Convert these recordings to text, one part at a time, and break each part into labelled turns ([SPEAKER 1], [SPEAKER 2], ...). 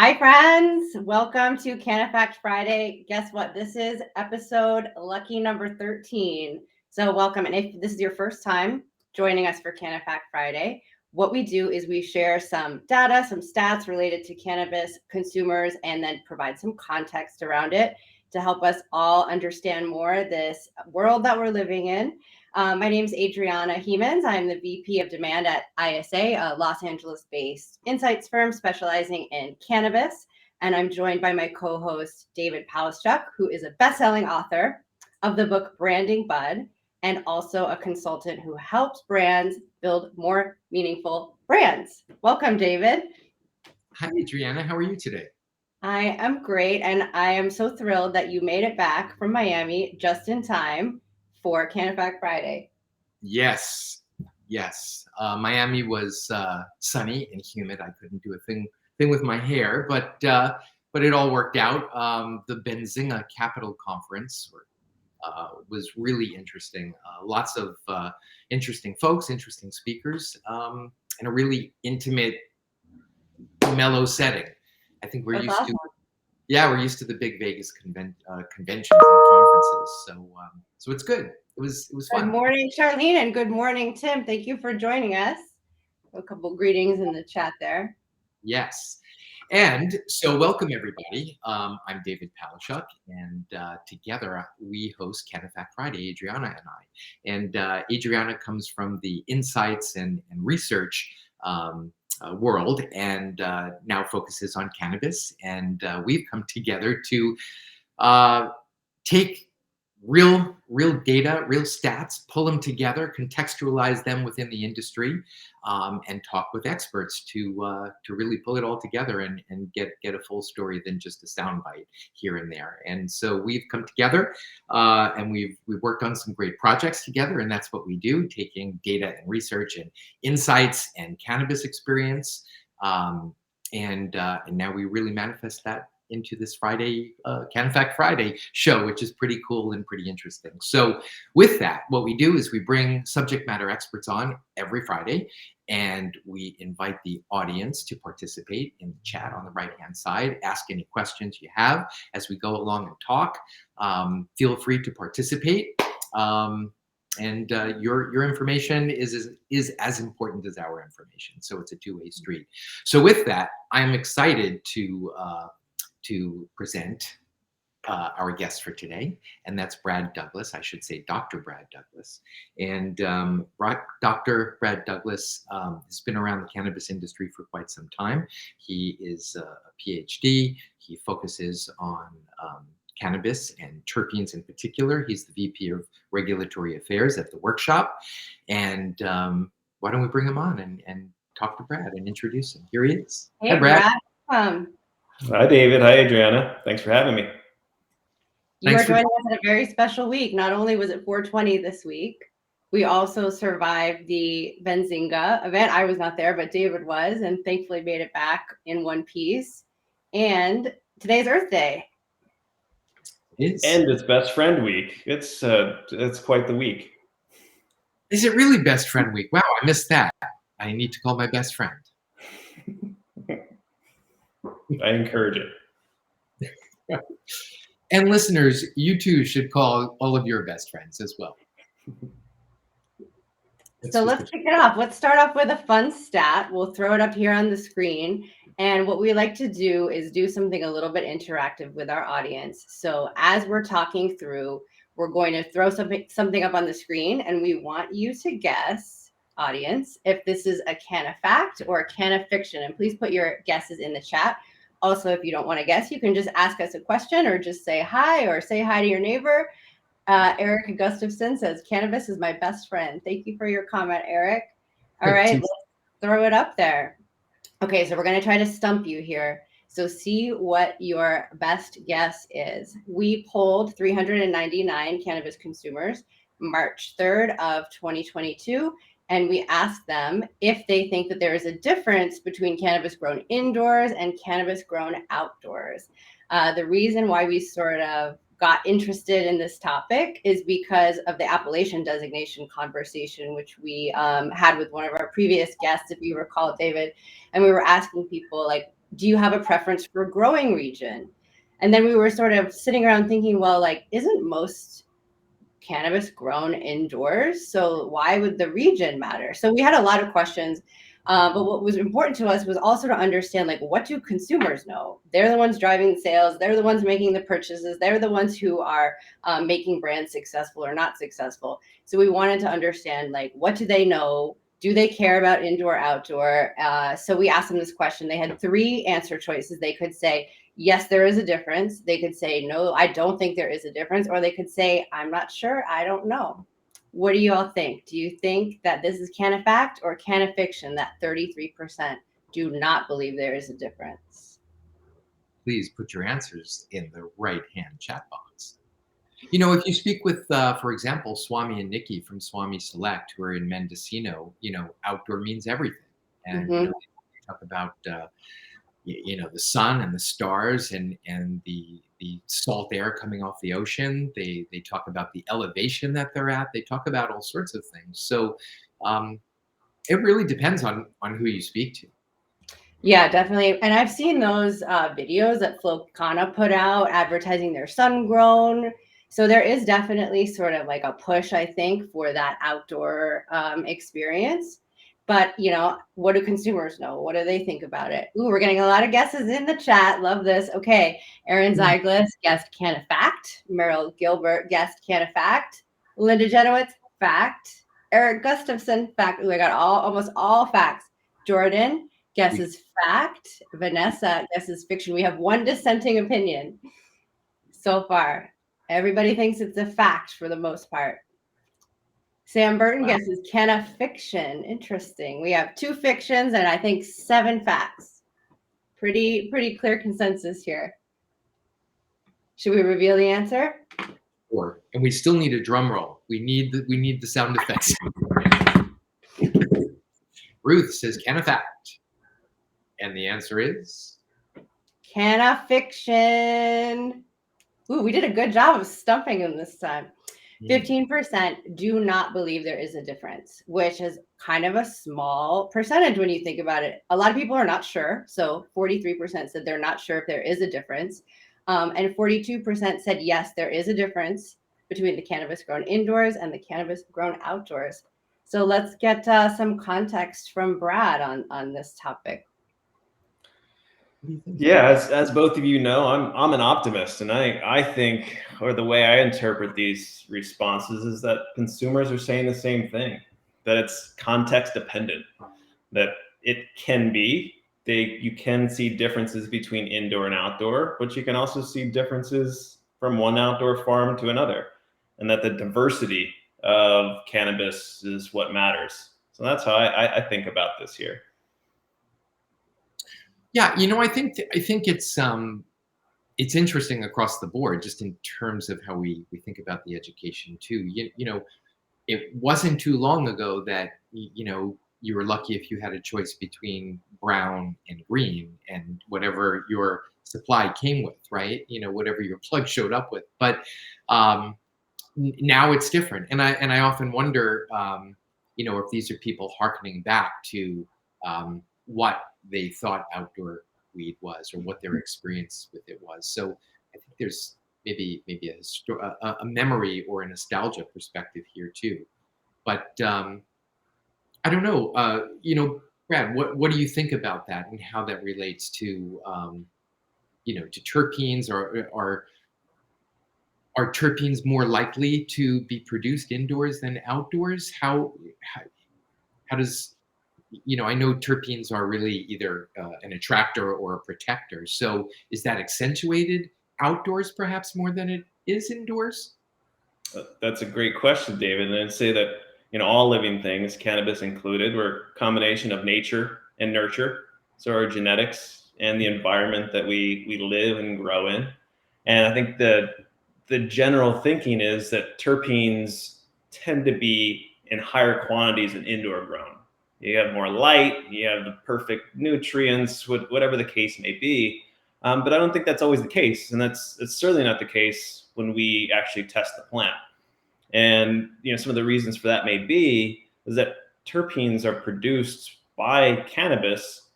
[SPEAKER 1] Hi, friends. Welcome to CANNAfact Friday. Guess what? This is episode lucky number 13. So welcome. And if this is your first time joining us for CANNAfact Friday, what we do is we share some data, some stats related to cannabis consumers, and then provide some context around it to help us all understand more this world that we're living in. My name is Adriana Hemans. I'm the VP of Demand at ISA, a Los Angeles-based insights firm specializing in cannabis. And I'm joined by my co-host, David Palaschuk, who is a best-selling author of the book Branding Bud, and also a consultant who helps brands build more meaningful brands. Welcome, David.
[SPEAKER 2] Hi, Adriana. How are you today?
[SPEAKER 1] I am great, and I am so thrilled that you made it back from Miami just in time for CANNAfact Friday.
[SPEAKER 2] Yes. Miami was sunny and humid. I couldn't do a thing with my hair, but it all worked out. The Benzinga Capital Conference was really interesting. Lots of interesting folks, interesting speakers, and a really intimate, mellow setting. I think we're
[SPEAKER 1] That's
[SPEAKER 2] used
[SPEAKER 1] awesome.
[SPEAKER 2] we're used to the big Vegas conventions and conferences, so it's good. It was
[SPEAKER 1] Good
[SPEAKER 2] fun.
[SPEAKER 1] morning, Charlene, and good morning, Tim. Thank you for joining us. A couple greetings in the chat there.
[SPEAKER 2] Yes. And so welcome, everybody. I'm David Palaschuk, and together we host CANNAfact Friday, Adriana and I. And Adriana comes from the insights and research world, and now focuses on cannabis. And we've come together to take real data, real stats, pull them together, contextualize them within the industry, and talk with experts to really pull it all together and get a full story than just a soundbite here and there. And so we've come together, and we've worked on some great projects together, and that's what we do, taking data and research and insights and cannabis experience, and now we really manifest that into this Friday, CANNAfact Friday show, which is pretty cool and pretty interesting. So with that, what we do is we bring subject matter experts on every Friday, and we invite the audience to participate in the chat on the right-hand side. Ask any questions you have as we go along and talk. Feel free to participate. And your information is as important as our information. So it's a two-way street. So with that, I'm excited to present our guest for today, and that's Brad Douglas. I should say Dr. Brad Douglas. And Dr. Brad Douglas has been around the cannabis industry for quite some time. He is a PhD. He focuses on cannabis and terpenes in particular. He's the VP of Regulatory Affairs at the workshop. And why don't we bring him on and talk to Brad and introduce him? Here he is.
[SPEAKER 1] Hey,
[SPEAKER 2] Hi, Brad.
[SPEAKER 3] Hi, David. Hi, Adriana. Thanks for having me.
[SPEAKER 1] You are joining us at a very special week. Not only was it 420 this week, we also survived the Benzinga event. I was not there, but David was, and thankfully made it back in one piece. And today's Earth Day.
[SPEAKER 3] And it's Best Friend Week. It's quite the week.
[SPEAKER 2] Is it really Best Friend Week? Wow, I missed that. I need to call my best friend.
[SPEAKER 3] I encourage it.
[SPEAKER 2] And listeners, you too should call all of your best friends as well.
[SPEAKER 1] So let's kick it off. Let's start off with a fun stat. We'll throw it up here on the screen. And what we like to do is do something a little bit interactive with our audience. So as we're talking through, we're going to throw something up on the screen, and we want you to guess, audience, if this is a CANNAfact or a CANNAfiction. And please put your guesses in the chat. Also, if you don't want to guess, you can just ask us a question or just say hi or say hi to your neighbor. Eric Gustafson says, cannabis is my best friend. Thank you for your comment, Eric. All right, let's throw it up there. Okay, so we're going to try to stump you here. So see what your best guess is. We polled 399 cannabis consumers March 3rd of 2022. And we asked them if they think that there is a difference between cannabis grown indoors and cannabis grown outdoors. The reason why we sort of got interested in this topic is because of the appellation designation conversation, which we had with one of our previous guests, if you recall, David. And we were asking people, like, Do you have a preference for growing region? And then we were sort of sitting around thinking, well, like, isn't most cannabis grown indoors? So why would the region matter? So we had a lot of questions. But what was important to us was also to understand, like, what do consumers know? They're the ones driving sales. They're the ones making the purchases. They're the ones who are making brands successful or not successful. So we wanted to understand, like, what do they know? Do they care about indoor, outdoor? So we asked them this question. They had 3 answer choices. They could say, yes, there is a difference. They could say, no, I don't think there is a difference. Or they could say, I'm not sure. I don't know. What do you all think? Do you think that this is CANNAfact or CANNAfiction that 33% do not believe there is a difference?
[SPEAKER 2] Please put your answers in the right-hand chat box. You know, if you speak with, for example, Swami and Nikki from Swami Select, who are in Mendocino, you know, outdoor means everything. And
[SPEAKER 1] Mm-hmm.
[SPEAKER 2] they talk about, you know, the sun and the stars and the salt air coming off the ocean. They talk about the elevation that they're at. They talk about all sorts of things. So it really depends on who you speak to.
[SPEAKER 1] Yeah, definitely. And I've seen those videos that Flocana put out advertising their sun grown. So there is definitely sort of like a push, I think, for that outdoor experience. But, you know, what do consumers know? What do they think about it? Ooh, we're getting a lot of guesses in the chat. Love this. Okay. Aaron Zeiglis guessed CANNAfact. Meryl Gilbert guessed CANNAfact. Linda Jenowitz, fact. Eric Gustafson, fact. Ooh, I got almost all facts. Jordan guesses fact. Vanessa guesses fiction. We have one dissenting opinion so far. Everybody thinks it's a fact for the most part. Sam Burton guesses CANNAfiction. Interesting. We have 2 fictions and I think 7 facts. Pretty clear consensus here. Should we reveal the answer?
[SPEAKER 2] And we still need a drum roll. We need the sound effects. Ruth says CANNAfact. And the answer is
[SPEAKER 1] CANNAfiction. Ooh, we did a good job of stumping them this time. 15% do not believe there is a difference, which is kind of a small percentage when you think about it. A lot of people are not sure. So 43% said they're not sure if there is a difference. And 42% said, yes, there is a difference between the cannabis grown indoors and the cannabis grown outdoors. So let's get some context from Brad on this topic.
[SPEAKER 3] Yeah, as both of you know, I'm an optimist, and I think, or the way I interpret these responses is that consumers are saying the same thing, that it's context dependent, that it can be you can see differences between indoor and outdoor, but you can also see differences from one outdoor farm to another, and that the diversity of cannabis is what matters. So that's how I think about this here.
[SPEAKER 2] Yeah, you know, I think it's interesting across the board, just in terms of how we think about the education too. You know, it wasn't too long ago that you know, you were lucky if you had a choice between brown and green and whatever your supply came with, right? You know, whatever your plug showed up with. But now it's different, and I often wonder, you know, if these are people hearkening back to what they thought outdoor weed was, or what their experience with it was. So I think there's maybe a memory or a nostalgia perspective here too. But I don't know. You know, Brad, what do you think about that, and how that relates to you know, to terpenes, or are terpenes more likely to be produced indoors than outdoors? How does, you know, I know terpenes are really either an attractor or a protector. So is that accentuated outdoors perhaps more than it is indoors?
[SPEAKER 3] That's a great question, David. And I'd say that, you know, all living things, cannabis included, we're a combination of nature and nurture. So our genetics and the environment that we live and grow in. And I think the general thinking is that terpenes tend to be in higher quantities than indoor grown. You have more light, you have the perfect nutrients, whatever the case may be. But I don't think that's always the case, and it's certainly not the case when we actually test the plant. And you know, some of the reasons for that may be is that terpenes are produced by cannabis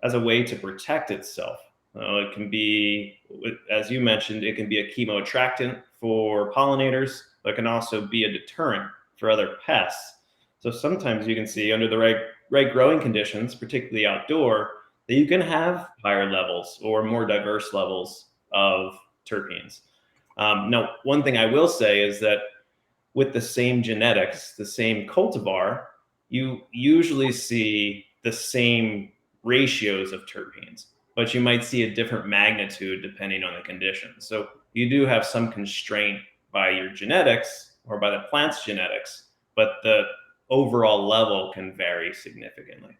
[SPEAKER 3] as a way to protect itself. It can be, as you mentioned, it can be a chemoattractant for pollinators, but it can also be a deterrent for other pests. So sometimes you can see under the right growing conditions, particularly outdoor, that you can have higher levels or more diverse levels of terpenes. Now, one thing I will say is that with the same genetics, the same cultivar, you usually see the same ratios of terpenes, but you might see a different magnitude depending on the conditions. So you do have some constraint by your genetics or by the plant's genetics, but the overall level can vary significantly.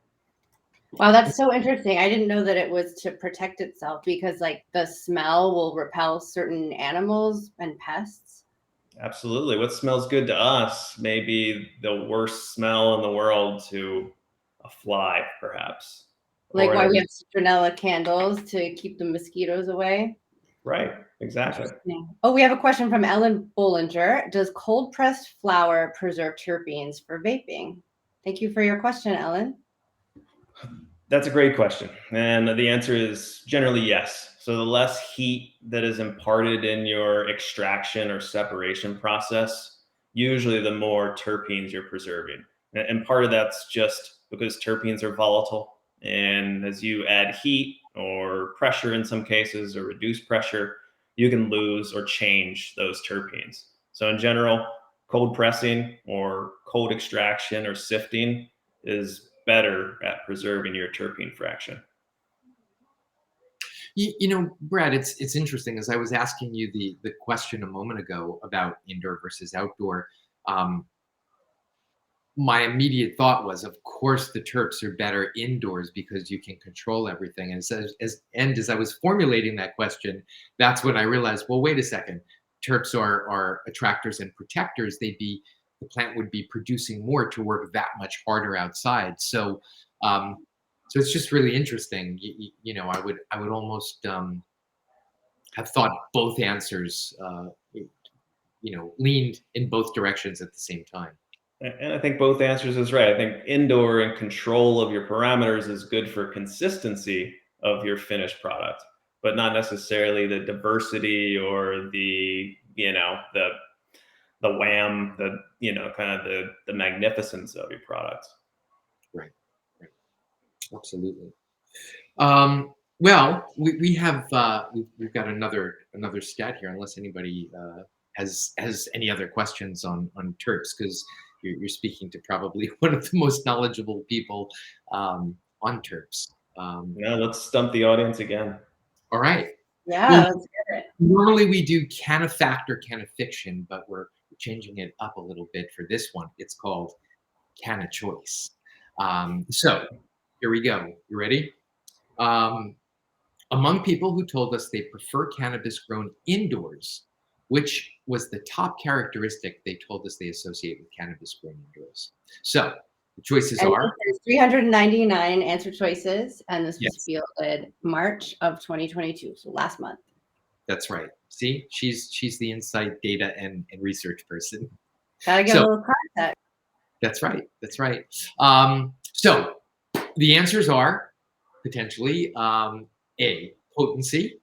[SPEAKER 1] Wow, that's so interesting. I didn't know that it was to protect itself because like the smell will repel certain animals and pests.
[SPEAKER 3] Absolutely. What smells good to us may be the worst smell in the world to a fly, perhaps.
[SPEAKER 1] Like
[SPEAKER 3] Or
[SPEAKER 1] why we
[SPEAKER 3] an,
[SPEAKER 1] have citronella candles to keep the mosquitoes away.
[SPEAKER 3] right, exactly.
[SPEAKER 1] Interesting. Oh, we have a question from Ellen Bollinger. Does cold pressed flower preserve terpenes for vaping? Thank you for your question, Ellen.
[SPEAKER 3] That's a great question. And the answer is generally yes. So the less heat that is imparted in your extraction or separation process, usually the more terpenes you're preserving. And part of that's just because terpenes are volatile. And as you add heat or pressure in some cases or reduce pressure, you can lose or change those terpenes. So in general, cold pressing or cold extraction or sifting is better at preserving your terpene fraction.
[SPEAKER 2] Brad, it's interesting. As I was asking you the question a moment ago about indoor versus outdoor, um, my immediate thought was, of course, the terps are better indoors because you can control everything. And as I was formulating that question, that's when I realized, well, wait a second, terps are attractors and protectors. The plant would be producing more to work that much harder outside. So it's just really interesting. I would almost have thought both answers, leaned in both directions at the same time.
[SPEAKER 3] And I think both answers is right. I think indoor and control of your parameters is good for consistency of your finished product, but not necessarily the diversity or the wham, kind of the magnificence of your product.
[SPEAKER 2] Right. Right. Absolutely. Well, we've got another stat here, unless anybody has any other questions on terps, because you're speaking to probably one of the most knowledgeable people on terps.
[SPEAKER 3] Now let's stump the audience again.
[SPEAKER 2] All right.
[SPEAKER 1] Yeah,
[SPEAKER 2] Well,
[SPEAKER 1] let's get it.
[SPEAKER 2] normally we do CANNAfact or CANNAfiction, but we're changing it up a little bit for this one. It's called CANNAchoice. So here we go. You ready? Um, Among people who told us they prefer cannabis grown indoors, which was the top characteristic they told us they associate with cannabis grown indoors? So the choices
[SPEAKER 1] And
[SPEAKER 2] are,
[SPEAKER 1] there's 399 answer choices, and this was
[SPEAKER 2] yes,
[SPEAKER 1] fielded March of 2022, so last month.
[SPEAKER 2] that's right. See, she's the insight data and research person.
[SPEAKER 1] Gotta give a
[SPEAKER 2] So
[SPEAKER 1] little context.
[SPEAKER 2] that's right. That's right. So the answers are potentially A, potency,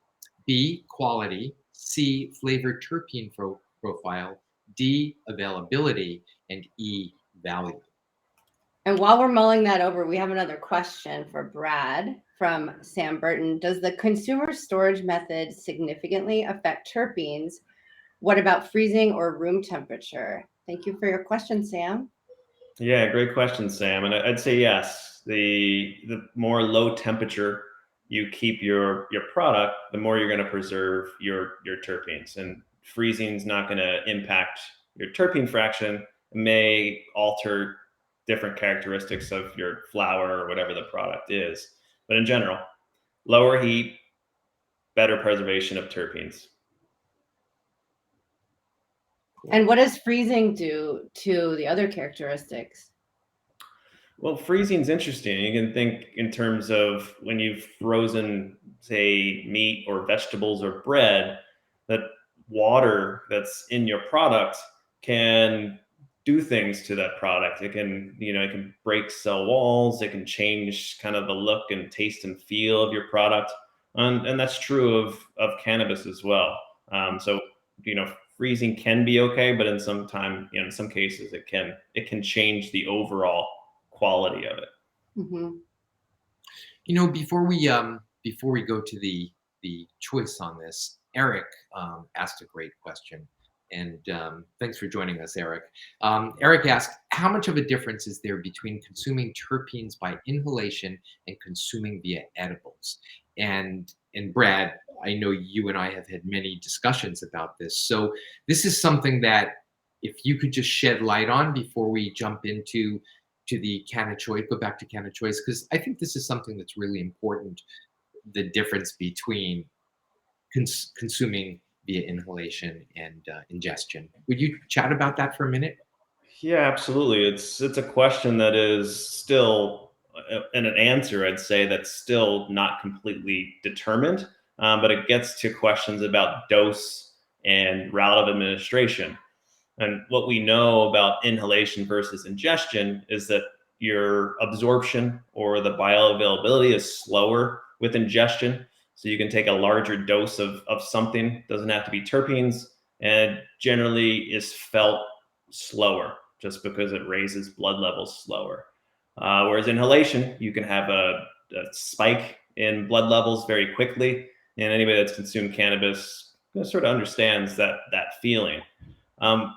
[SPEAKER 2] B, quality, C, flavor terpene profile, D, availability, and E, value.
[SPEAKER 1] And while we're mulling that over, we have another question for Brad from Sam Burton. Does the consumer storage method significantly affect terpenes? What about freezing or room temperature? Thank you for your question, Sam.
[SPEAKER 3] Yeah, great question, Sam. And I'd say yes. The more low temperature you keep your product, the more you're going to preserve your terpenes. And freezing is not going to impact your terpene fraction. It may alter different characteristics of your flower or whatever the product is. But in general, lower heat, better preservation of terpenes.
[SPEAKER 1] And what does freezing do to the other characteristics?
[SPEAKER 3] Well, freezing is interesting. You can think in terms of when you've frozen, say, meat or vegetables or bread, that water that's in your product can do things to that product. It can, it can break cell walls. It can change kind of the look and taste and feel of your product. And that's true of cannabis as well. So, freezing can be okay, but in some cases it can change the overall quality of it.
[SPEAKER 1] Mhm.
[SPEAKER 2] Before we go to the choice on this, Eric asked a great question, and thanks for joining us, Eric. Eric asked, how much of a difference is there between consuming terpenes by inhalation and consuming via edibles? And Brad, I know you and I have had many discussions about this, so this is something that if you could just shed light on before we jump into the can of choice, go back to can of choice, because I think this is something that's really important, the difference between consuming via inhalation and ingestion. Would you chat about that for a minute?
[SPEAKER 3] Yeah, absolutely. It's a question that is still, and an answer I'd say that's still not completely determined, but it gets to questions about dose and route of administration. And what we know about inhalation versus ingestion is that your absorption or the bioavailability is slower with ingestion. So you can take a larger dose of something, doesn't have to be terpenes, and generally is felt slower just because it raises blood levels slower. Whereas inhalation, you can have a spike in blood levels very quickly. And anybody that's consumed cannabis sort of understands that feeling.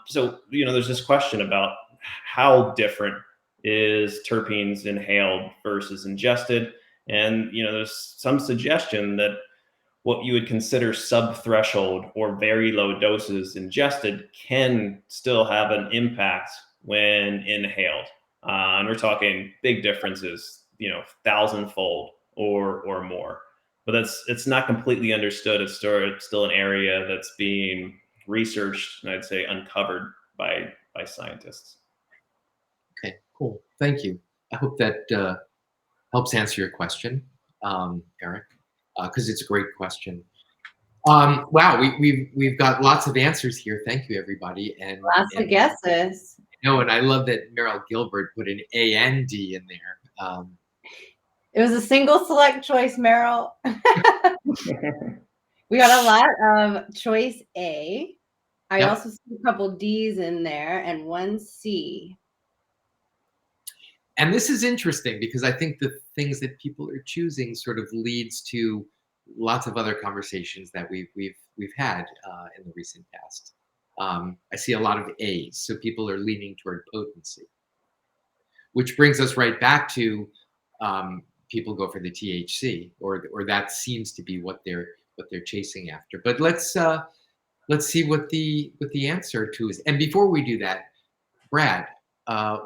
[SPEAKER 3] So, there's this question about how different is terpenes inhaled versus ingested. And, there's some suggestion that what you would consider sub-threshold or very low doses ingested can still have an impact when inhaled. And we're talking big differences, thousandfold or more. But it's not completely understood. It's still an area that's being researched and I'd say uncovered by scientists.
[SPEAKER 2] Okay, cool. Thank you. I hope that helps answer your question, Eric, because it's a great question. Wow, we've got lots of answers here. Thank you, everybody.
[SPEAKER 1] Lots of guesses.
[SPEAKER 2] And I love that Meryl Gilbert put an A and D in there.
[SPEAKER 1] It was a single select choice, Meryl. We got a lot of choice A. I
[SPEAKER 2] Yep.
[SPEAKER 1] also see a couple D's in there and one C.
[SPEAKER 2] And this is interesting because I think the things that people are choosing sort of leads to lots of other conversations that we've had in the recent past. I see a lot of A's, so people are leaning toward potency, which brings us right back to people go for the THC, or that seems to be what they're chasing after. But let's see what the answer to is. And before we do that, Brad,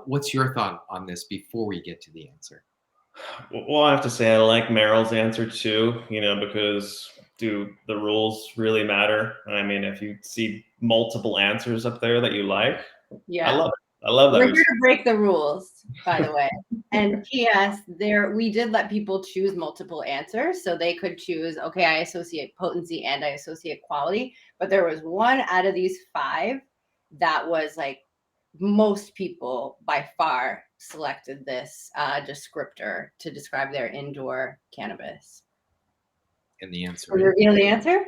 [SPEAKER 2] what's your thought on this before we get to the answer?
[SPEAKER 3] Well, I have to say I like Meryl's answer too, because do the rules really matter? I mean, if you see multiple answers up there that you like,
[SPEAKER 1] Yeah.
[SPEAKER 3] I love it. I love that.
[SPEAKER 1] We're here to break the rules, by the way. And P.S. we did let people choose multiple answers. So they could choose, okay, I associate potency and I associate quality. But there was one out of these 5 that was like most people by far selected this descriptor to describe their indoor cannabis.
[SPEAKER 2] And the answer
[SPEAKER 1] Can you reveal the answer?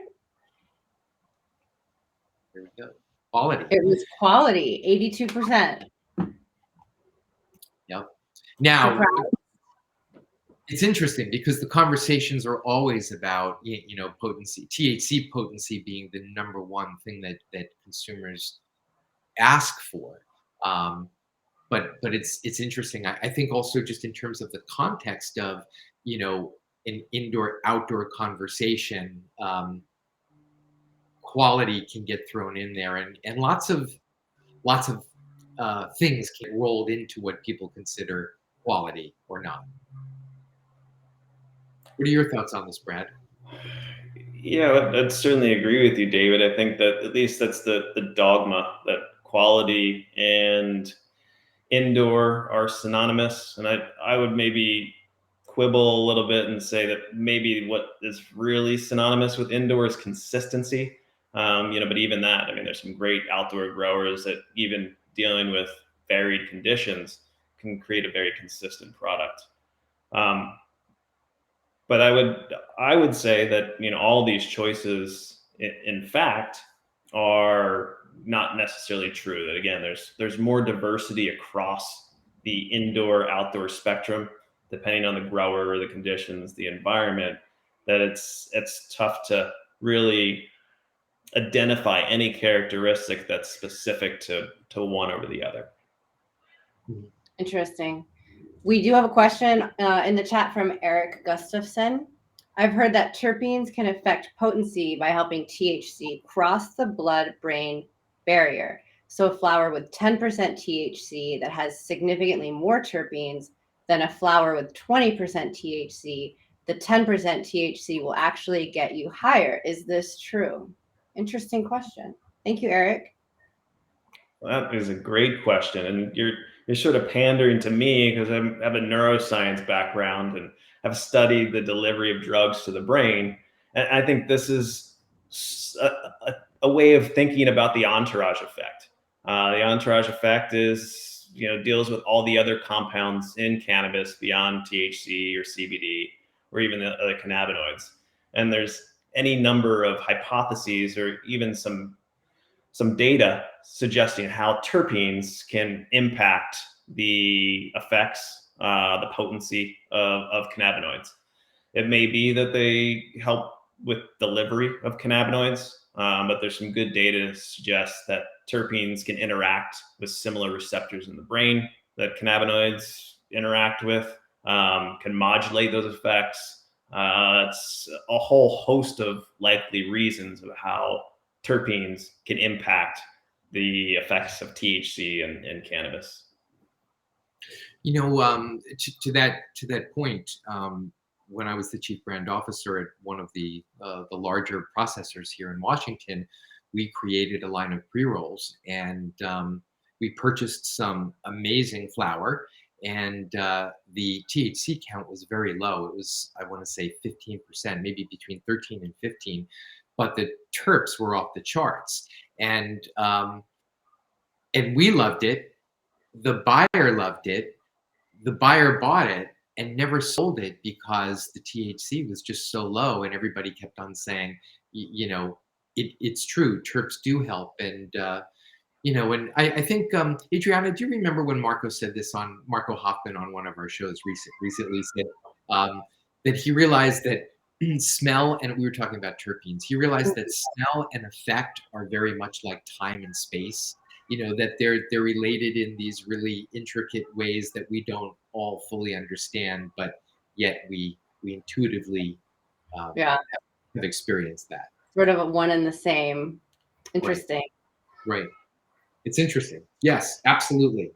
[SPEAKER 2] Here we go. Quality.
[SPEAKER 1] It was quality, 82%.
[SPEAKER 2] Yep. Now,
[SPEAKER 1] Surprise.
[SPEAKER 2] it's interesting because the conversations are always about, potency, THC potency being the number one thing that consumers ask for. But it's interesting. I think also just in terms of the context of, an indoor-outdoor conversation, quality can get thrown in there, and lots of things get rolled into what people consider quality or not. What are your thoughts on this, Brad?
[SPEAKER 3] Yeah, I'd certainly agree with you, David. I think that at least that's the dogma that quality and indoor are synonymous. And I would maybe quibble a little bit and say that maybe what is really synonymous with indoor is consistency. But even that, I mean, there's some great outdoor growers that even dealing with varied conditions can create a very consistent product. Um, but I would say that all these choices, in fact, are not necessarily true. That again, there's more diversity across the indoor outdoor spectrum, depending on the grower, the conditions, the environment. That it's tough to really identify any characteristic that's specific to one over the other.
[SPEAKER 1] Interesting. We do have a question in the chat from Eric Gustafson. I've heard that terpenes can affect potency by helping THC cross the blood-brain barrier. So a flower with 10% THC that has significantly more terpenes than a flower with 20% THC, the 10% THC will actually get you higher. Is this true? Interesting question. Thank you, Eric.
[SPEAKER 3] Well, that is a great question, and you're sort of pandering to me because I have a neuroscience background and have studied the delivery of drugs to the brain. And I think this is a way of thinking about the entourage effect. The entourage effect is, deals with all the other compounds in cannabis beyond THC or CBD or even the other cannabinoids. And there's any number of hypotheses or even some data suggesting how terpenes can impact the effects, the potency of cannabinoids. It may be that they help with delivery of cannabinoids, but there's some good data to suggest that terpenes can interact with similar receptors in the brain that cannabinoids interact with, can modulate those effects. It's a whole host of likely reasons of how terpenes can impact the effects of THC and cannabis.
[SPEAKER 2] To that point, when I was the chief brand officer at one of the larger processors here in Washington, we created a line of pre-rolls, and we purchased some amazing flower, and the THC count was very low. It was, I want to say, 15%, maybe between 13 and 15, but the terps were off the charts, and we loved it. The buyer loved it. The buyer bought it and never sold it because the THC was just so low, and everybody kept on saying, it's true, terps do help, and and I think Adriana, do you remember when Marco Hoffman on one of our shows recently said that he realized that smell, and we were talking about terpenes, he realized that smell and effect are very much like time and space. That they're related in these really intricate ways that we don't all fully understand, but yet we intuitively
[SPEAKER 1] Yeah.
[SPEAKER 2] have experienced that.
[SPEAKER 1] Sort of a one and the same. Interesting.
[SPEAKER 2] Right. It's interesting. Yes, absolutely.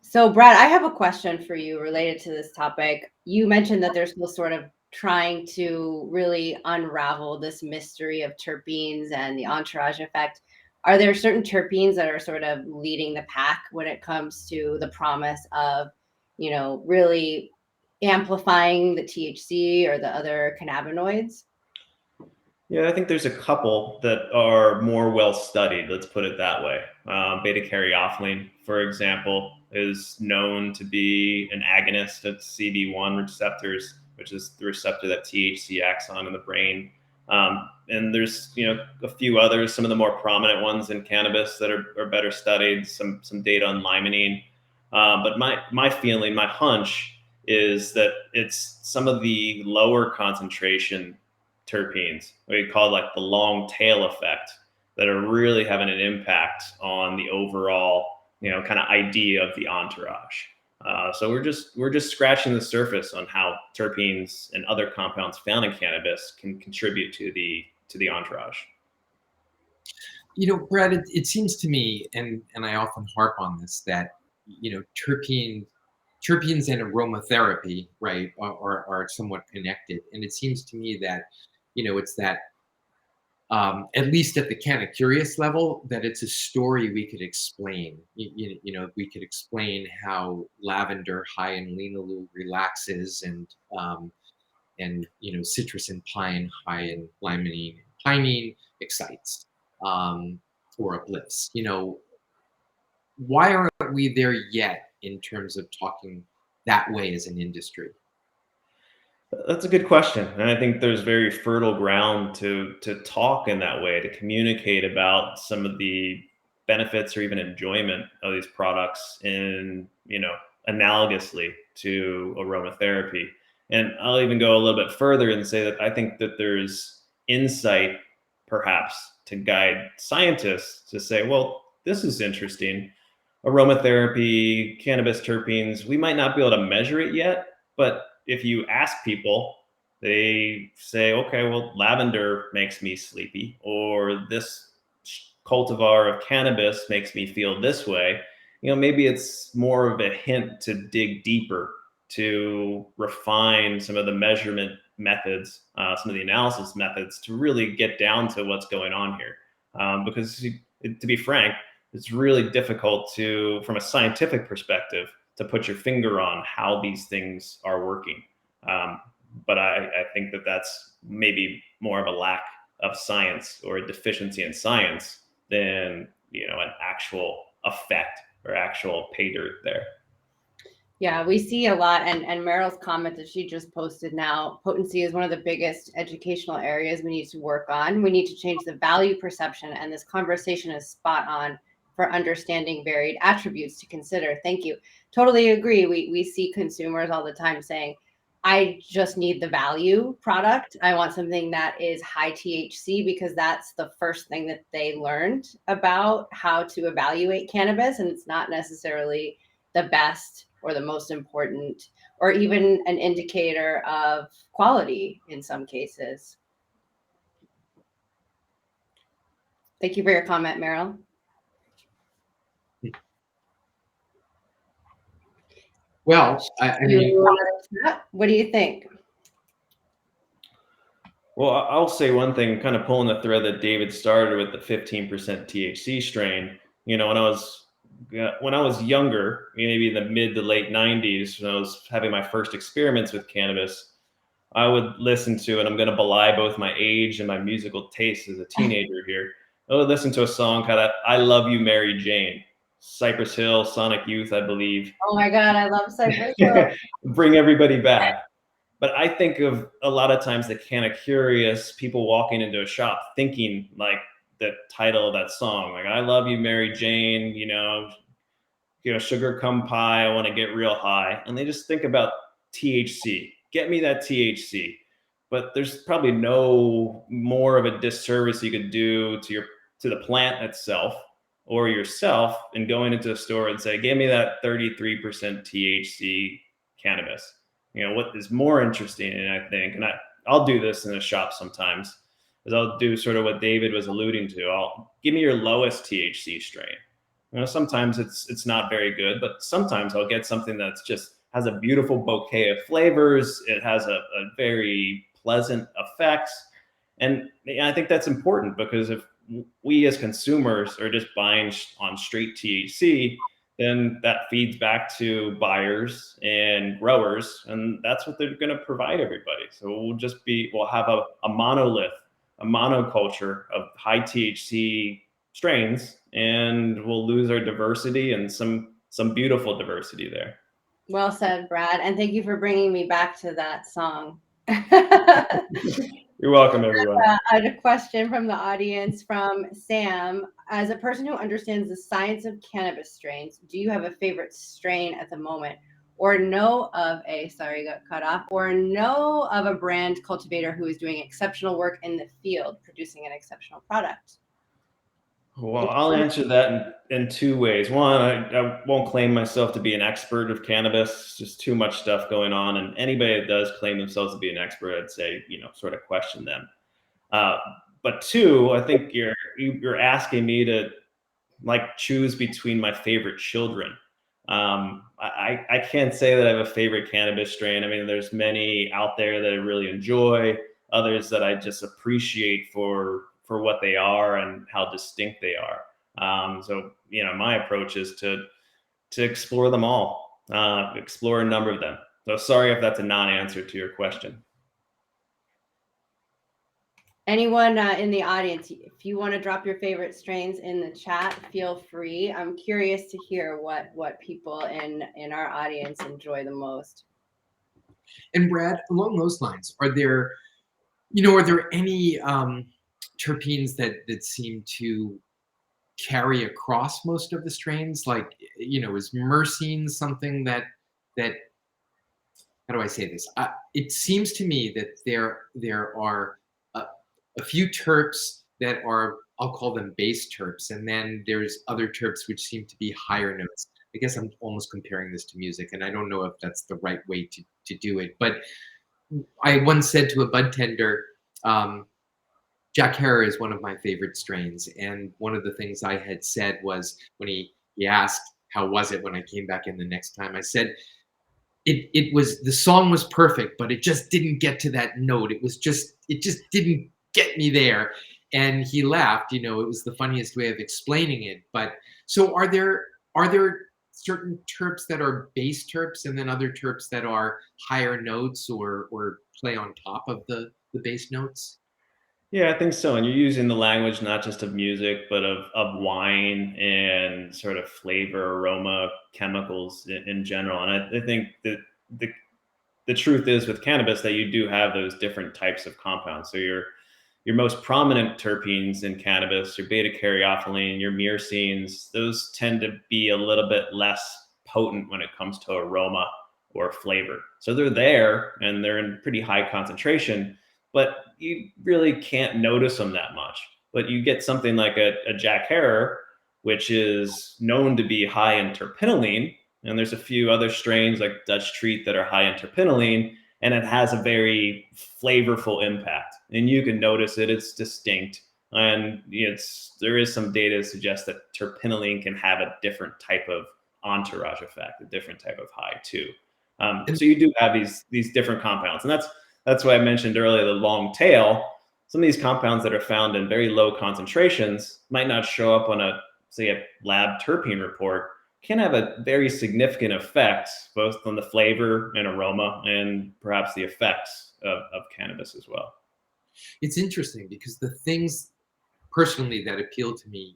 [SPEAKER 1] So, Brad, I have a question for you related to this topic. You mentioned that they're still sort of trying to really unravel this mystery of terpenes and the entourage effect. Are there certain terpenes that are sort of leading the pack when it comes to the promise of, really amplifying the THC or the other cannabinoids?
[SPEAKER 3] Yeah, I think there's a couple that are more well studied. Let's put it that way. Beta caryophyllene, for example, is known to be an agonist at CB1 receptors, which is the receptor that THC acts on in the brain. And there's a few others, some of the more prominent ones in cannabis that are better studied. Some data on limonene. But my feeling, my hunch, is that it's some of the lower concentration terpenes, what you call like the long tail effect, that are really having an impact on the overall, kind of idea of the entourage. So we're just scratching the surface on how terpenes and other compounds found in cannabis can contribute to the entourage.
[SPEAKER 2] Brad, it seems to me, and I often harp on this, that terpenes and aromatherapy, right, are somewhat connected, and it seems to me that it's that, at least at the CANNAcurious level, that it's a story we could explain. We could explain how lavender high in linalool relaxes, and citrus and pine high in limonene and pinene excites, or uplifts. why aren't we there yet in terms of talking that way as an industry?
[SPEAKER 3] That's a good question, and I think there's very fertile ground to talk in that way, to communicate about some of the benefits or even enjoyment of these products in, analogously to aromatherapy. And I'll even go a little bit further and say that I think that there's insight perhaps to guide scientists to say, well, this is interesting. Aromatherapy, cannabis terpenes, we might not be able to measure it yet, but if you ask people, they say, okay, well, lavender makes me sleepy, or this cultivar of cannabis makes me feel this way. Maybe it's more of a hint to dig deeper, to refine some of the measurement methods, some of the analysis methods, to really get down to what's going on here. Because to be frank, it's really difficult to, from a scientific perspective, to put your finger on how these things are working. But I think that that's maybe more of a lack of science or a deficiency in science than an actual effect or actual pay dirt there.
[SPEAKER 1] Yeah, we see a lot, and Meryl's comment that she just posted now, potency is one of the biggest educational areas we need to work on. We need to change the value perception, and this conversation is spot on for understanding varied attributes to consider. Thank you. Totally agree. We see consumers all the time saying, I just need the value product. I want something that is high THC because that's the first thing that they learned about how to evaluate cannabis, and it's not necessarily the best or the most important, or even an indicator of quality in some cases. Thank you for your comment, Meryl.
[SPEAKER 2] Well, I mean,
[SPEAKER 1] what do you think?
[SPEAKER 3] Well, I'll say one thing, kind of pulling the thread that David started with the 15% THC strain. When I was younger, maybe in the mid to late 90s, when I was having my first experiments with cannabis, I would listen to, and I'm going to belie both my age and my musical taste as a teenager here. I would listen to a song called "I Love You, Mary Jane," Cypress Hill, Sonic Youth, I believe.
[SPEAKER 1] Oh my God, I love Cypress Hill.
[SPEAKER 3] Bring everybody back. But I think of a lot of times the CANNACurious people walking into a shop thinking like the title of that song, like "I love you, Mary Jane," sugar come pie, I want to get real high, and they just think about THC. Get me that THC. But there's probably no more of a disservice you could do to the plant itself or yourself in going into a store and say, "Give me that 33% THC cannabis." What is more interesting, and I think, and I'll do this in a shop sometimes, is I'll do sort of what David was alluding to. I'll give me your lowest THC strain. Sometimes it's not very good, but sometimes I'll get something that's just has a beautiful bouquet of flavors. It has a very pleasant effects. And I think that's important, because if we as consumers are just buying on straight THC, then that feeds back to buyers and growers, and that's what they're going to provide everybody. So we'll have a monolith, a monoculture of high THC strains, and we'll lose our diversity and some beautiful diversity there.
[SPEAKER 1] Well said, Brad, and thank you for bringing me back to that song.
[SPEAKER 3] You're welcome, everyone.
[SPEAKER 1] I had a question from the audience from Sam. As a person who understands the science of cannabis strains, do you have a favorite strain at the moment, or know of a brand cultivator who is doing exceptional work in the field, producing an exceptional product?
[SPEAKER 3] Well, I'll answer that in two ways. One, I won't claim myself to be an expert of cannabis. Just too much stuff going on. And anybody that does claim themselves to be an expert, I'd say, sort of question them. But two, I think you're asking me to choose between my favorite children. I can't say that I have a favorite cannabis strain. I mean, there's many out there that I really enjoy, others that I just appreciate for what they are and how distinct they are. So my approach is to explore them all, explore a number of them. So sorry if that's a non-answer to your question.
[SPEAKER 1] Anyone in the audience, if you want to drop your favorite strains in the chat, feel free. I'm curious to hear what people in our audience enjoy the most.
[SPEAKER 2] And Brad, along those lines, are there any terpenes that seem to carry across most of the strains? Like, is myrcene something that how do I say this? It seems to me that there are a few terps that are, I'll call them base terps, and then there's other terps which seem to be higher notes. I guess I'm almost comparing this to music, and I don't know if that's the right way to do it. But I once said to a bud tender, Jack Herer is one of my favorite strains, and one of the things I had said was when he asked how was it when I came back in the next time, I said it was, the song was perfect, but it just didn't get to that note. It just didn't get me there. And he laughed. It was the funniest way of explaining it. But so are there certain terps that are base terps and then other terps that are higher notes or play on top of the base notes?
[SPEAKER 3] Yeah, I think so. And you're using the language not just of music, but of wine and sort of flavor, aroma, chemicals in general. And I think that the the truth is with cannabis that you do have those different types of compounds. So your most prominent terpenes in cannabis, your beta caryophyllene, your myrcenes, those tend to be a little bit less potent when it comes to aroma or flavor. So they're there and they're in pretty high concentration, but you really can't notice them that much. But you get something like a Jack Herer, which is known to be high in terpinolene, and there's a few other strains like Dutch Treat that are high in terpinolene, and it has a very flavorful impact. And you can notice it; it's distinct, and there is some data to suggest that terpinolene can have a different type of entourage effect, a different type of high too. So you do have these different compounds, and that's why I mentioned earlier the long tail. Some of these compounds that are found in very low concentrations might not show up on a lab terpene report, can have a very significant effect both on the flavor and aroma and perhaps the effects of cannabis as well.
[SPEAKER 2] It's interesting because the things personally that appeal to me,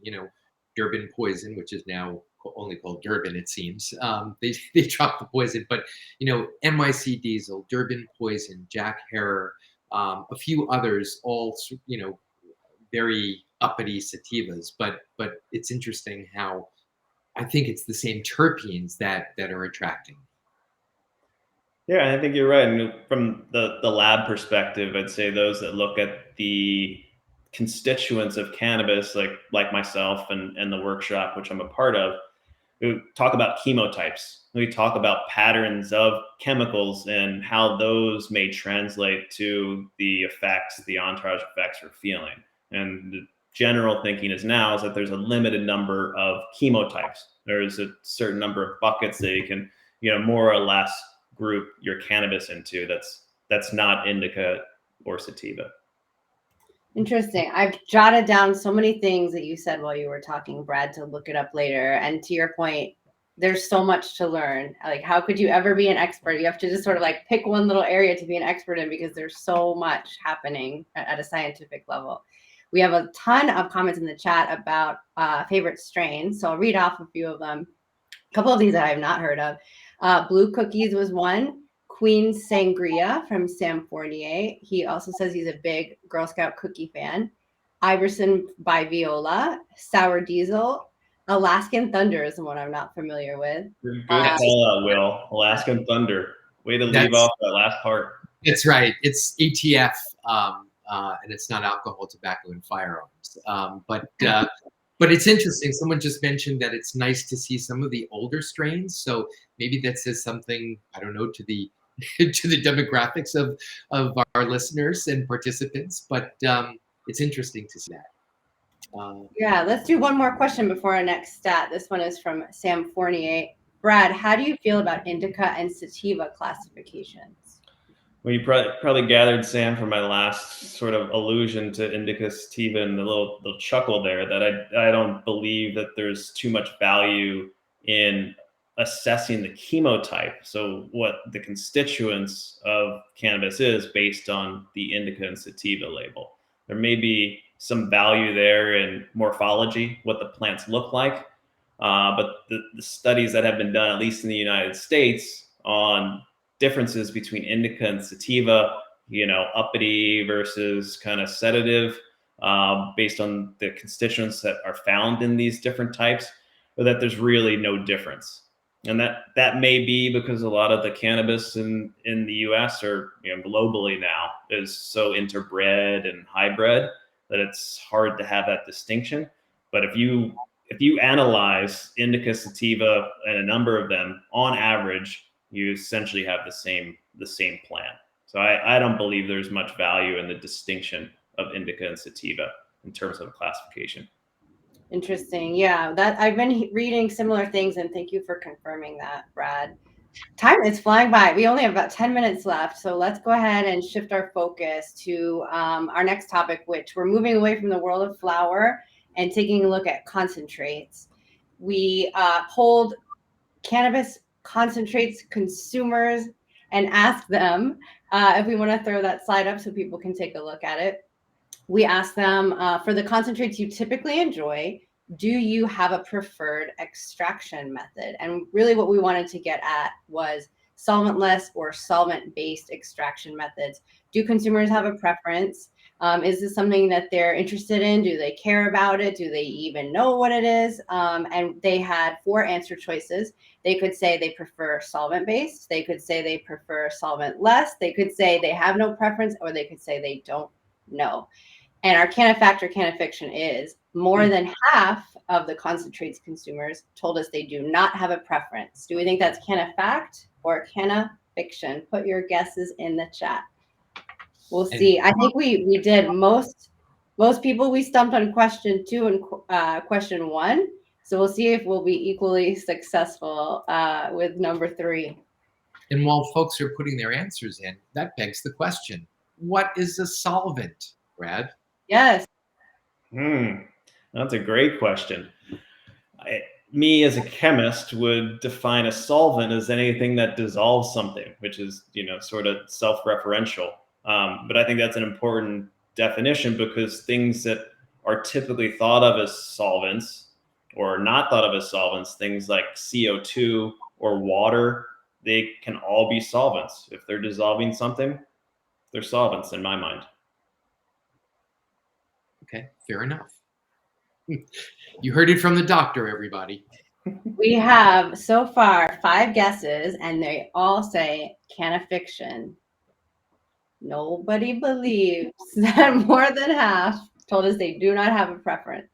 [SPEAKER 2] Durban Poison, which is now only called Durban, it seems. They dropped the poison, but NYC Diesel, Durban Poison, Jack Herer, a few others, all very uppity sativas. But it's interesting how I think it's the same terpenes that are attracting.
[SPEAKER 3] Yeah, I think you're right. And from the lab perspective, I'd say those that look at the constituents of cannabis, like myself and the workshop, which I'm a part of, we talk about chemotypes. We talk about patterns of chemicals and how those may translate to the effects, the entourage effects we're feeling. And the general thinking is now is that there's a limited number of chemotypes. There's a certain number of buckets that you can, more or less group your cannabis into that's not indica or sativa.
[SPEAKER 1] Interesting. I've jotted down so many things that you said while you were talking, Brad, to look it up later. And to your point, there's so much to learn. Like, how could you ever be an expert? You have to just sort of like pick one little area to be an expert in because there's so much happening at a scientific level. We have a ton of comments in the chat about favorite strains. So I'll read off a few of them. A couple of these that I have not heard of. Blue Cookies was one. Queen Sangria from Sam Fournier. He also says he's a big Girl Scout cookie fan. Iverson by Viola. Sour Diesel. Alaskan Thunder is the one I'm not familiar with.
[SPEAKER 3] Good call out, Will. Alaskan Thunder. Way to leave off that last part.
[SPEAKER 2] That's right. It's ATF, and it's not alcohol, tobacco, and firearms. But it's interesting. Someone just mentioned that it's nice to see some of the older strains. So maybe that says something, I don't know, to the to the demographics of our listeners and participants. But it's interesting to see that.
[SPEAKER 1] Yeah, let's do one more question before our next stat. This one is from Sam Fournier. Brad, how do you feel about indica and sativa classifications?
[SPEAKER 3] Well, you probably gathered, Sam, from my last sort of allusion to indica sativa and the little chuckle there that I don't believe that there's too much value in assessing the chemotype. So what the constituents of cannabis is based on the indica and sativa label. There may be some value there in morphology, what the plants look like. But the studies that have been done, at least in the United States, on differences between indica and sativa, uppity versus kind of sedative, based on the constituents that are found in these different types, or that there's really no difference. And that may be because a lot of the cannabis in the U.S. or globally now is so interbred and hybrid that it's hard to have that distinction. But if you analyze indica, sativa, and a number of them, on average, you essentially have the same plant. So I don't believe there's much value in the distinction of indica and sativa in terms of classification.
[SPEAKER 1] Interesting. Yeah, that I've been reading similar things, and thank you for confirming that, Brad. Time is flying by. We only have about 10 minutes left, so let's go ahead and shift our focus to our next topic, which we're moving away from the world of flower and taking a look at concentrates. We polled cannabis concentrates consumers and asked them if we want to throw that slide up so people can take a look at it. We asked them for the concentrates you typically enjoy, do you have a preferred extraction method? And really what we wanted to get at was solventless or solvent-based extraction methods. Do consumers have a preference? Is this something that they're interested in? Do they care about it? Do they even know what it is? And they had 4 answer choices. They could say they prefer solvent-based. They could say they prefer solvent-less. They could say they have no preference, or they could say they don't know. And our CANNAfact or CANNAfiction is more than half of the concentrates consumers told us they do not have a preference. Do we think that's CANNAfact or CANNAfiction? Put your guesses in the chat. We'll see. I think we did most people we stumped on question 2 and question 1. So we'll see if we'll be equally successful with number 3.
[SPEAKER 2] And while folks are putting their answers in, that begs the question, what is a solvent, Brad?
[SPEAKER 1] Yes.
[SPEAKER 3] That's a great question. Me as a chemist would define a solvent as anything that dissolves something, which is, sort of self-referential. But I think that's an important definition, because things that are typically thought of as solvents or not thought of as solvents, things like CO2 or water, they can all be solvents. If they're dissolving something, they're solvents in my mind.
[SPEAKER 2] Okay, fair enough. You heard it from the doctor, everybody.
[SPEAKER 1] We have so far 5 guesses, and they all say CANNAfiction. Nobody believes that more than half told us they do not have a preference.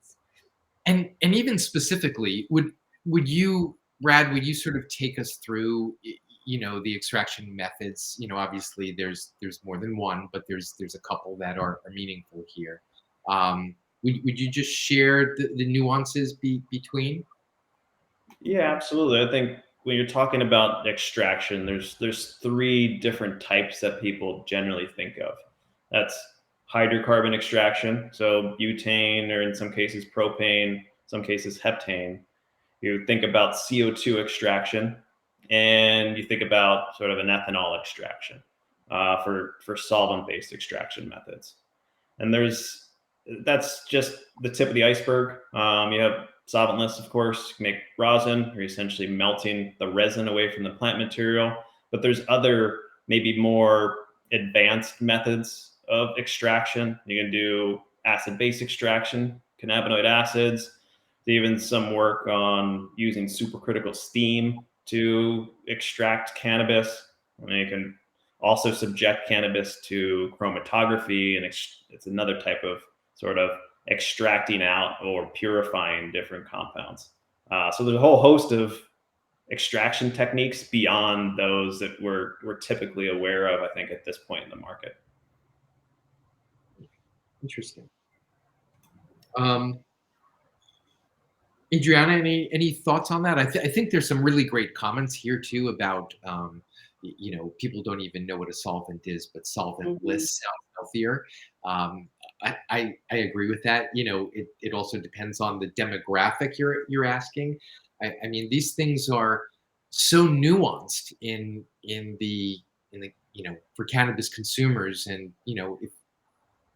[SPEAKER 2] And even specifically, would you, Brad, would you sort of take us through, the extraction methods? Obviously there's more than one, but there's a couple that are meaningful here. Would you just share the nuances between?
[SPEAKER 3] Yeah, absolutely. I think when you're talking about extraction, there's 3 different types that people generally think of. That's hydrocarbon extraction, so butane, or in some cases propane, some cases heptane. You think about CO2 extraction, and you think about sort of an ethanol extraction for solvent-based extraction methods. And that's just the tip of the iceberg. You have solventless, of course, you can make rosin. You're essentially melting the resin away from the plant material. But there's other, maybe more advanced methods of extraction. You can do acid-base extraction, cannabinoid acids, even some work on using supercritical steam to extract cannabis. You can also subject cannabis to chromatography, and it's another type of sort of extracting out or purifying different compounds. So there's a whole host of extraction techniques beyond those that we're typically aware of, I think, at this point in the market.
[SPEAKER 2] Interesting. Adriana, any thoughts on that? I think there's some really great comments here too about people don't even know what a solvent is, but solventless sounds healthier. I agree with that. It also depends on the demographic you're asking. I mean, these things are so nuanced in the for cannabis consumers, and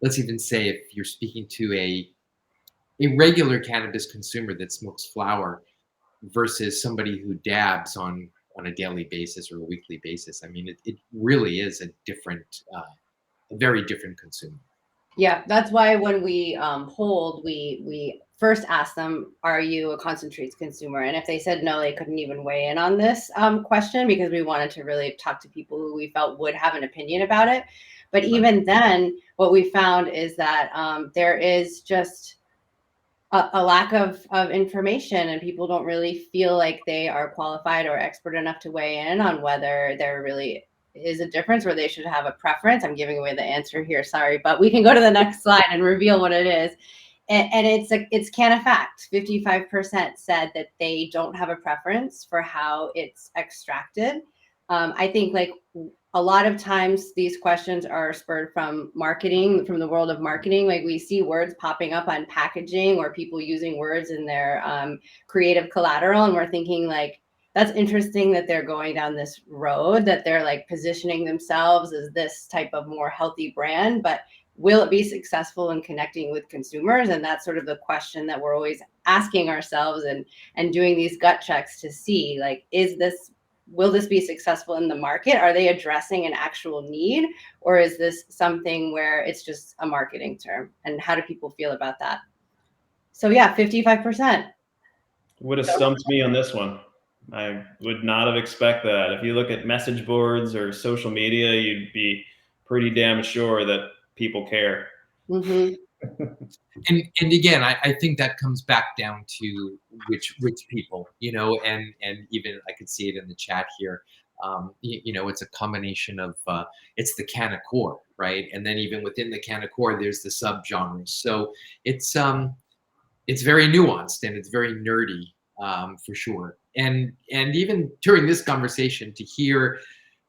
[SPEAKER 2] let's even say if you're speaking to a regular cannabis consumer that smokes flower versus somebody who dabs on a daily basis or a weekly basis. I mean, it really is a very different consumer.
[SPEAKER 1] Yeah, that's why when we polled, we first asked them, "Are you a concentrates consumer?" And if they said no, they couldn't even weigh in on this question because we wanted to really talk to people who we felt would have an opinion about it. But even then, what we found is that there is just a lack of information, and people don't really feel like they are qualified or expert enough to weigh in on whether there really is a difference or they should have a preference. I'm giving away the answer here, sorry, but we can go to the next slide and reveal what it is. And it's CANNAfact. 55% said that they don't have a preference for how it's extracted. I think like a lot of times these questions are spurred from marketing, from the world of marketing. Like we see words popping up on packaging or people using words in their creative collateral, and we're thinking like, that's interesting that they're going down this road, that they're like positioning themselves as this type of more healthy brand, but will it be successful in connecting with consumers? And that's sort of the question that we're always asking ourselves, and doing these gut checks to see like, will this be successful in the market? Are they addressing an actual need? Or is this something where it's just a marketing term? And how do people feel about that? So yeah, 55%.
[SPEAKER 3] Would have stumped me on this one. I would not have expected that. If you look at message boards or social media, you'd be pretty damn sure that people care.
[SPEAKER 1] Mm-hmm.
[SPEAKER 2] And again, I think that comes back down to which people, and even I could see it in the chat here. It's a combination of it's the canna core, right? And then even within the canna core, there's the subgenres. So it's very nuanced and it's very nerdy, for sure. And even during this conversation, to hear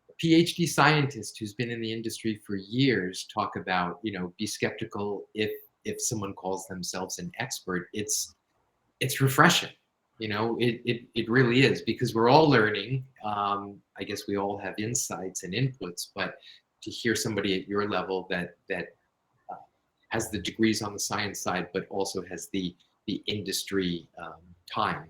[SPEAKER 2] a PhD scientist who's been in the industry for years talk about, be skeptical if someone calls themselves an expert, it's refreshing. It really is, because we're all learning. I guess we all have insights and inputs, but to hear somebody at your level that has the degrees on the science side, but also has the industry time.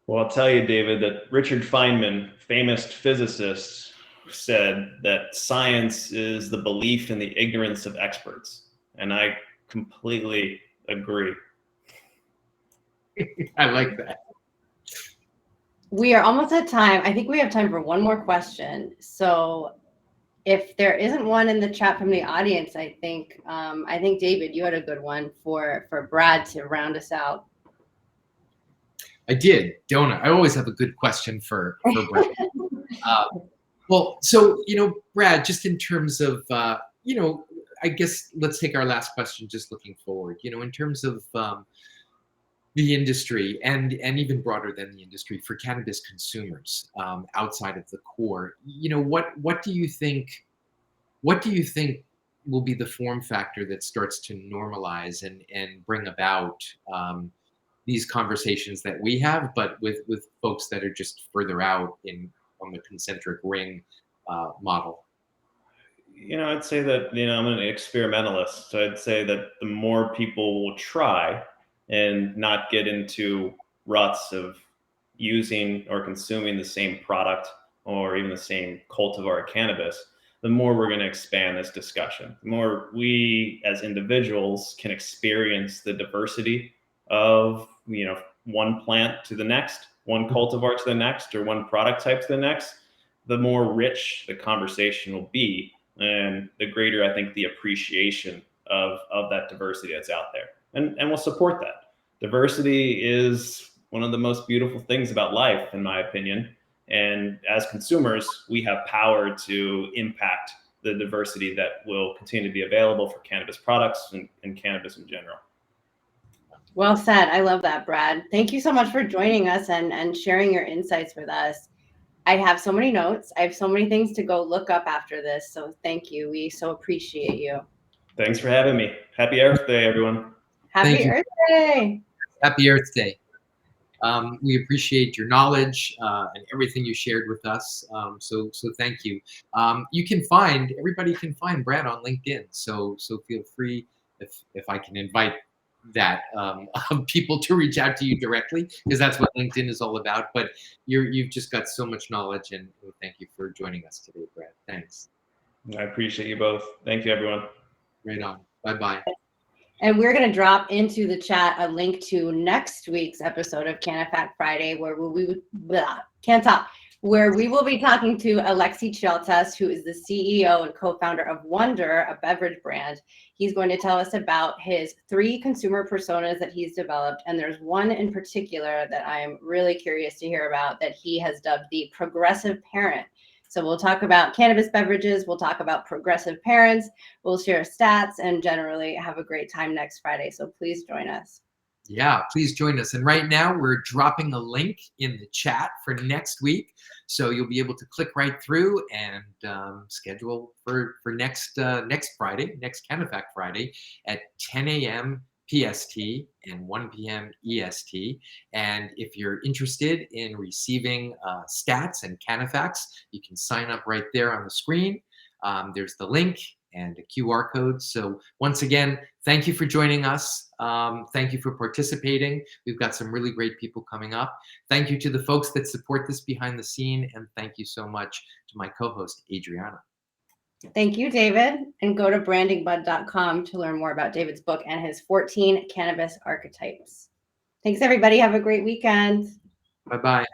[SPEAKER 3] Well, I'll tell you, David, that Richard Feynman, famous physicist, said that science is the belief in the ignorance of experts. And I completely agree.
[SPEAKER 2] I like that.
[SPEAKER 1] We are almost at time. I think we have time for one more question. So if there isn't one in the chat from the audience, I think David, you had a good one for Brad to round us out.
[SPEAKER 2] I did, don't I? I always have a good question for Brad. Well, so Brad, just in terms of I guess let's take our last question. Just looking forward, in terms of the industry and even broader than the industry for cannabis consumers outside of the core, what do you think? What do you think will be the form factor that starts to normalize and bring about these conversations that we have, but with folks that are just further out on the concentric ring model?
[SPEAKER 3] I'd say that, I'm an experimentalist. So I'd say that the more people will try and not get into ruts of using or consuming the same product or even the same cultivar cannabis, the more we're going to expand this discussion. The more we as individuals can experience the diversity of, one plant to the next, one cultivar to the next, or one product type to the next, the more rich the conversation will be, and the greater, I think, the appreciation of that diversity that's out there. And we'll support that. Diversity is one of the most beautiful things about life, in my opinion. And as consumers, we have power to impact the diversity that will continue to be available for cannabis products and cannabis in general.
[SPEAKER 1] Well said. I love that, Brad. Thank you so much for joining us and sharing your insights with us. I have so many notes. I have so many things to go look up after this. So thank you. We so appreciate you.
[SPEAKER 3] Thanks for having me. Happy Earth Day, everyone.
[SPEAKER 1] Happy Earth Day.
[SPEAKER 2] Happy Earth Day. We appreciate your knowledge and everything you shared with us. So thank you. Everybody can find Brad on LinkedIn. So feel free, if I can invite that people to reach out to you directly, because that's what LinkedIn is all about. But you've just got so much knowledge, and thank you for joining us today, Brad. Thanks.
[SPEAKER 3] I appreciate you both. Thank you, everyone.
[SPEAKER 2] Right on. Bye-bye.
[SPEAKER 1] And we're going to drop into the chat a link to next week's episode of CANNAfact Friday, where where we will be talking to Alexi Cheltas, who is the CEO and co-founder of Wonder, a beverage brand. He's going to tell us about his 3 consumer personas that he's developed. And there's one in particular that I'm really curious to hear about that he has dubbed the progressive parent. So we'll talk about cannabis beverages, we'll talk about progressive parents, we'll share stats, and generally have a great time next Friday. So please join us.
[SPEAKER 2] Yeah, please join us. And right now we're dropping a link in the chat for next week. So you'll be able to click right through and schedule for next Friday, next CANNAfact Friday at 10 a.m. PST and 1 p.m. EST. And if you're interested in receiving stats and CANNAfacts, you can sign up right there on the screen. There's the link and a QR code. So once again, thank you for joining us. Thank you for participating. We've got some really great people coming up. Thank you to the folks that support this behind the scene. And thank you so much to my co-host, Adriana.
[SPEAKER 1] Thank you, David. And go to brandingbud.com to learn more about David's book and his 14 cannabis archetypes. Thanks, everybody. Have a great weekend.
[SPEAKER 2] Bye-bye.